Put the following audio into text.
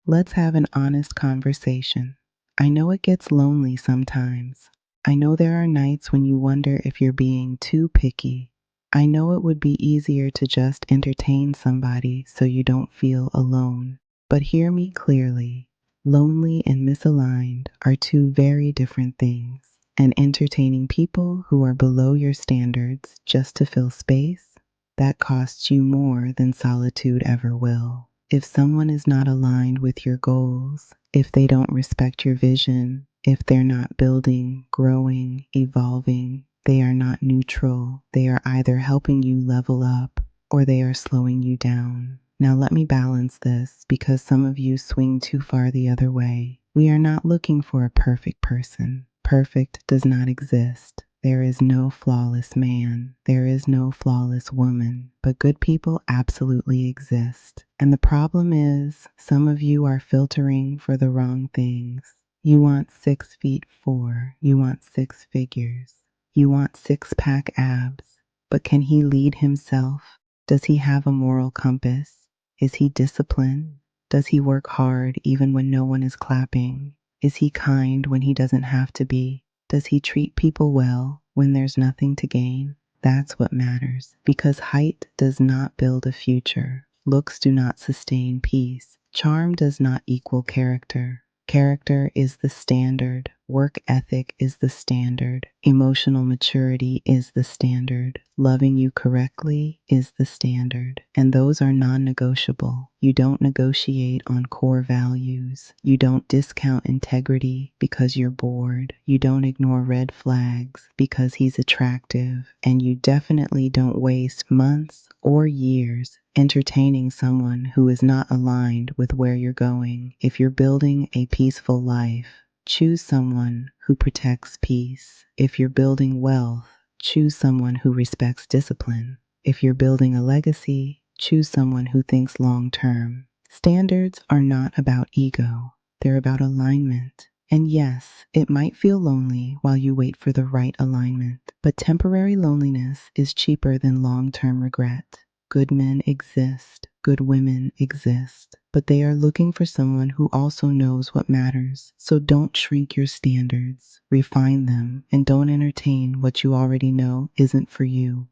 Let's have an honest conversation. I know it gets lonely sometimes. I know there are nights when you wonder if you're being too picky. I know it would be easier to just entertain somebody so you don't feel alone. But hear me clearly. Lonely and misaligned are two very different things. And entertaining people who are below your standards just to fill space, that costs you more than solitude ever will. If someone is not aligned with your goals, if they don't respect your vision, if they're not building, growing, evolving, they are not neutral. They are either helping you level up or they are slowing you down. Now let me balance this because some of you swing too far the other way. We are not looking for a perfect person. Perfect does not exist. There is no flawless man. There is no flawless woman. But good people absolutely exist. And the problem is, some of you are filtering for the wrong things. You want 6'4". You want six figures. You want six-pack abs. But can he lead himself? Does he have a moral compass? Is he disciplined? Does he work hard even when no one is clapping? Is he kind when he doesn't have to be? Does he treat people well when there's nothing to gain? That's what matters, because height does not build a future. Looks do not sustain peace. Charm does not equal character. Character is the standard. Work ethic is the standard. Emotional maturity is the standard. Loving you correctly is the standard. And those are non-negotiable. You don't negotiate on core values. You don't discount integrity because you're bored. You don't ignore red flags because he's attractive. And you definitely don't waste months or years entertaining someone who is not aligned with where you're going. If you're building a peaceful life, choose someone who protects peace. If you're building wealth, choose someone who respects discipline. If you're building a legacy, choose someone who thinks long term. Standards are not about ego, they're about alignment. And yes, it might feel lonely while you wait for the right alignment, but temporary loneliness is cheaper than long-term regret. Good men exist, good women exist, but they are looking for someone who also knows what matters. So don't shrink your standards, refine them, and don't entertain what you already know isn't for you.